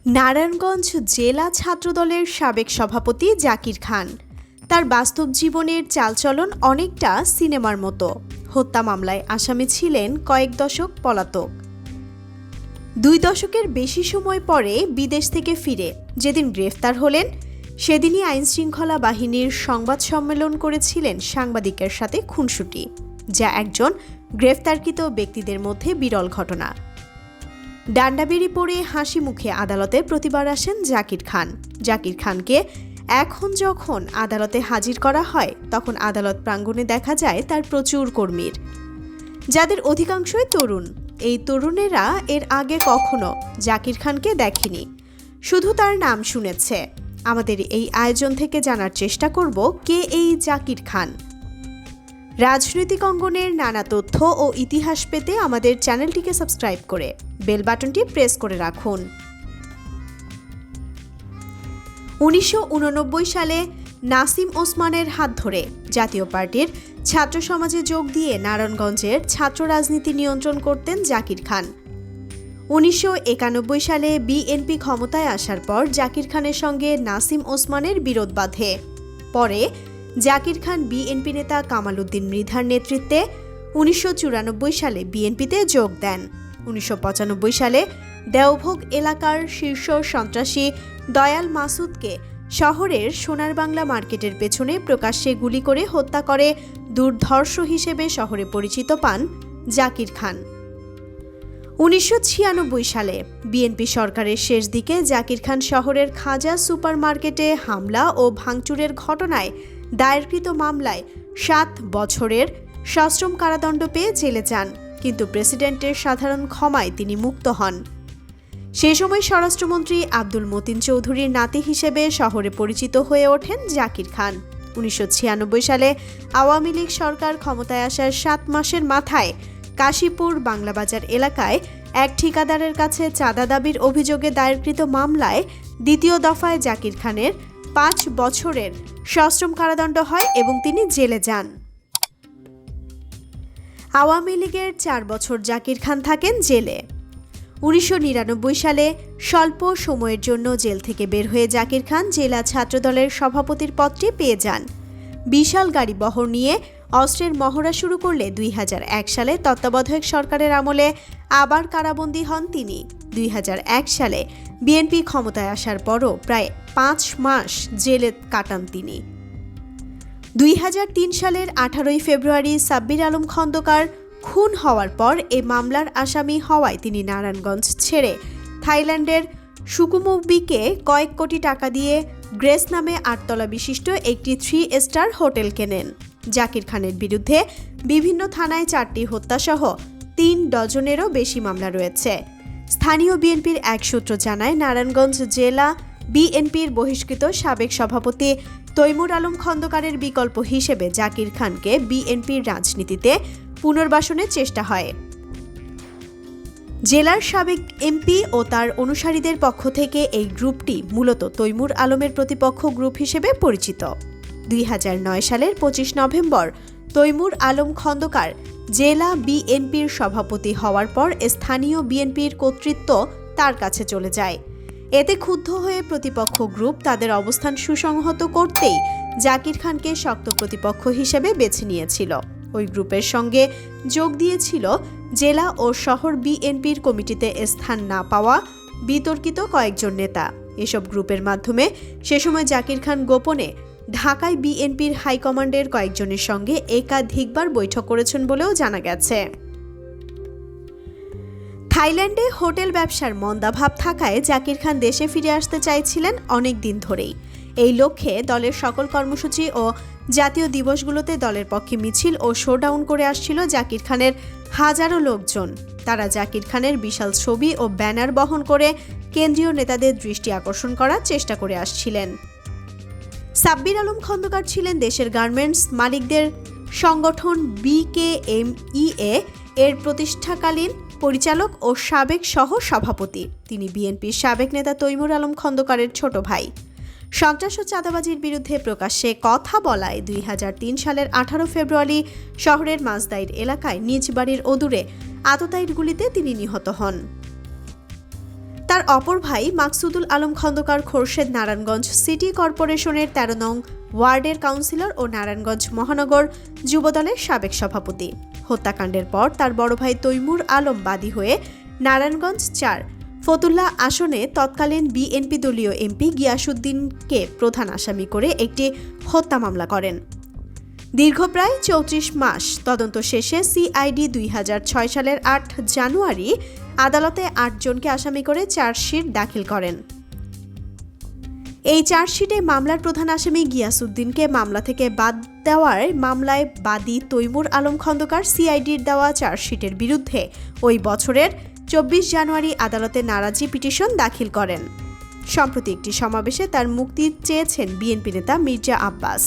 নারায়ণগঞ্জ জেলা ছাত্রদলের সাবেক সভাপতি জাকির খান। তার বাস্তব জীবনের চালচলন অনেকটা সিনেমার মতো। হত্যা মামলায় আসামি ছিলেন কয়েক দশক পলাতক। 2 দশকের বেশি সময় পরে বিদেশ থেকে ফিরে যেদিন গ্রেফতার হলেন, সেদিনই আইনশৃঙ্খলা বাহিনীর সংবাদ সম্মেলন করেছিলেন সাংবাদিকের সাথে খুনসুটি, যা একজন গ্রেফতারকৃত ব্যক্তিদের মধ্যে বিরল ঘটনা। ডান্ডাবেড়ি পরে হাসি মুখে আদালতে প্রতিবার আসেন জাকির খান। জাকির খানকে এখন যখন আদালতে হাজির করা হয়, তখন আদালত প্রাঙ্গণে দেখা যায় তার প্রচুর কর্মীর, যাদের অধিকাংশই তরুণ। এই তরুণেরা এর আগে কখনো জাকির খানকে দেখেনি, শুধু তার নাম শুনেছে। আমাদের এই আয়োজন থেকে জানার চেষ্টা করব কে এই জাকির খান। রাজনৈতিক অঙ্গনের নানা তথ্য ও ইতিহাস পেতে আমাদের চ্যানেলটিকে সাবস্ক্রাইব করে বেল বাটনটি প্রেস করে রাখুন। 1989 সালে নাসিম ওসমানের হাত ধরে জাতীয় পার্টির ছাত্র সমাজে যোগ দিয়ে নারায়ণগঞ্জের ছাত্র রাজনীতি নিয়ন্ত্রণ করতেন জাকির খান। 1991 সালে বিএনপি ক্ষমতায় আসার পর জাকির খানের সঙ্গে নাসিম ওসমানের বিরোধ বাধে। পরে জাকির খান বিএনপি নেতা কামাল উদ্দিন মৃধার নেতৃত্বে 1994 সালে বিএনপিতে যোগ দেন। 1995 সালে দেওভোগ এলাকার শীর্ষ সন্ত্রাসী দয়াল মাসুদকে শহরের সোনার বাংলা মার্কেটের পেছনে প্রকাশ্যে গুলি করে হত্যা করে দুর্ধর্ষ হিসেবে শহরে পরিচিত পান জাকির খান। 1996 সালে বিএনপি সরকারের শেষ দিকে জাকির খান শহরের খাজা সুপার মার্কেটে হামলা ও ভাঙচুরের ঘটনায় দায়েরকৃত মামলায় 7 বছরের সশ্রম কারাদণ্ড পেয়ে জেলে যান, কিন্তু প্রেসিডেন্টের সাধারণ ক্ষমায় তিনি মুক্ত হন। সে সময় স্বরাষ্ট্রমন্ত্রী আব্দুল মতিন চৌধুরীর নাতি হিসেবে শহরে পরিচিত হয়ে ওঠেন জাকির খান। 1996 সালে আওয়ামী লীগ সরকার ক্ষমতায় আসার 7 মাসের মাথায় কাশীপুর বাংলাবাজার এলাকায় এক ঠিকাদারের কাছে চাঁদা দাবির অভিযোগে দায়েরকৃত মামলায় দ্বিতীয় দফায় জাকির খানের 5 বছরের সশ্রম কারাদণ্ড হয় এবং তিনি জেলে যান। আওয়ামী লীগের 4 বছর জাকির খান থাকেন জেলে। 1999 সালে স্বল্প সময়ের জন্য জেল থেকে বের হয়ে জাকির খান জেলা ছাত্রদলের সভাপতির পদটি পেয়ে যান। বিশাল গাড়ি বহর নিয়ে অস্ত্রের মহড়া শুরু করলে 2001 সালে তত্ত্বাবধায়ক সরকারের আমলে আবার কারাবন্দী হন তিনি। 2001 সালে বিএনপি ক্ষমতায় আসার পরও প্রায় 5 মাস জেলে কাটান তিনি। 2003 সালের 18 ফেব্রুয়ারি সাব্বির আলম খন্দকার খুন হওয়ার পর এই মামলার আসামি হওয়ায় তিনি নারায়ণগঞ্জ ছেড়ে থাইল্যান্ডের সুকুমুবিকে কয়েক কোটি টাকা দিয়ে গ্রেস নামে 8 তলা বিশিষ্ট একটি 3 স্টার হোটেল কেনেন। জাকির খানের বিরুদ্ধে বিভিন্ন থানায় 4টি হত্যাসহ 3 ডজনেরও বেশি মামলা রয়েছে। স্থানীয় বিএনপির এক সূত্র জানায়, নারায়ণগঞ্জ জেলা বিএনপির বহিষ্কৃত সাবেক সভাপতি তৈমুর আলম খন্দকারের বিকল্প হিসেবে জাকির খানকে বিএনপির রাজনীতিতে পুনর্বাসনের চেষ্টা হয়। জেলার সাবেক এমপি ও তার অনুসারীদের পক্ষ থেকে এই গ্রুপটি মূলত তৈমুর আলমের প্রতিপক্ষ গ্রুপ হিসেবে পরিচিত। 2009 সালের 25 নভেম্বর তৈমুর আলম খন্দকার জেলা বিএনপির সভাপতি হওয়ার পর স্থানীয় বিএনপির কর্তৃত্ব তার কাছে চলে যায়। এতে ক্ষুব্ধ হয়ে প্রতিপক্ষ গ্রুপ তাদের অবস্থান সুসংহত করতেই জাকির খানকে শক্ত প্রতিপক্ষ হিসেবে বেছে নিয়েছিল। ওই গ্রুপের সঙ্গে যোগ দিয়েছিল জেলা ও শহর বিএনপির কমিটিতে স্থান না পাওয়া বিতর্কিত কয়েকজন নেতা। এসব গ্রুপের মাধ্যমে সে সময় জাকির খান গোপনে ঢাকায় বিএনপির হাইকমান্ডের কয়েকজনের সঙ্গে একাধিকবার বৈঠক করেছেন বলেও জানা গেছে। থাইল্যান্ডে হোটেল ব্যবসার মন্দাভাব থাকায় জাকির খান দেশে ফিরে আসতে চাইছিলেন অনেক দিন ধরেই। এই লক্ষ্যে দলের সকল কর্মসূচি ও জাতীয় দিবসগুলোতে দলের পক্ষে মিছিল ও শোডাউন করে আসছিল জাকির খানের হাজারো লোকজন। তারা জাকির খানের বিশাল ছবি ও ব্যানার বহন করে কেন্দ্রীয় নেতাদের দৃষ্টি আকর্ষণ করার চেষ্টা করে আসছিলেন। সাব্বির আলম খন্দকার ছিলেন দেশের গার্মেন্টস মালিকদের সংগঠন বিকেএমইএ এর প্রতিষ্ঠাকালীন পরিচালক ও সাবেক সহ সভাপতি। তিনি বিএনপির সাবেক নেতা তৈমুর আলম খন্দকারের ছোট ভাই। সন্ত্রাস ও চাঁদাবাজির বিরুদ্ধে প্রকাশ্যে কথা বলায় 2003 সালের 18 ফেব্রুয়ারি শহরের মাজদাইর এলাকায় নিজ বাড়ির অদূরে আততায়ীর গুলিতে তিনি নিহত হন। তার অপর ভাই মাকসুদুল আলম খন্দকার খোরশেদ নারায়ণগঞ্জ সিটি কর্পোরেশনের ১৩ নং ওয়ার্ডের কাউন্সিলর ও নারায়ণগঞ্জ মহানগর যুবদলের সাবেক সভাপতি। হত্যাকাণ্ডের পর তার বড় ভাই তৈমুর আলম বাদী হয়ে নারায়ণগঞ্জ ৪ ফতুল্লা আসনে তৎকালীন বিএনপি দলীয় এমপি গিয়াসউদ্দিনকে প্রধান আসামি করে একটি হত্যা মামলা করেন। দীর্ঘ প্রায় ৩৪ মাস তদন্ত শেষে সিআইডি ২০০৬ সালের ৮ জানুয়ারি আদালতে ৮ জনকে আসামি করে চার্জশিট দাখিল করেন। এই চার্জশিটে মামলার প্রধান আসামি গিয়াসউদ্দিনকে মামলা থেকে বাদ দেওয়ার মামলায় বাদী তৈমুর আলম খন্দকার সিআইডির দেওয়া চার্জশিটের বিরুদ্ধে ওই বছরের ২৪ জানুয়ারি আদালতে নারাজি পিটিশন দাখিল করেন। সম্প্রতি একটি সমাবেশে তার মুক্তি চেয়েছেন বিএনপি নেতা মির্জা আব্বাস।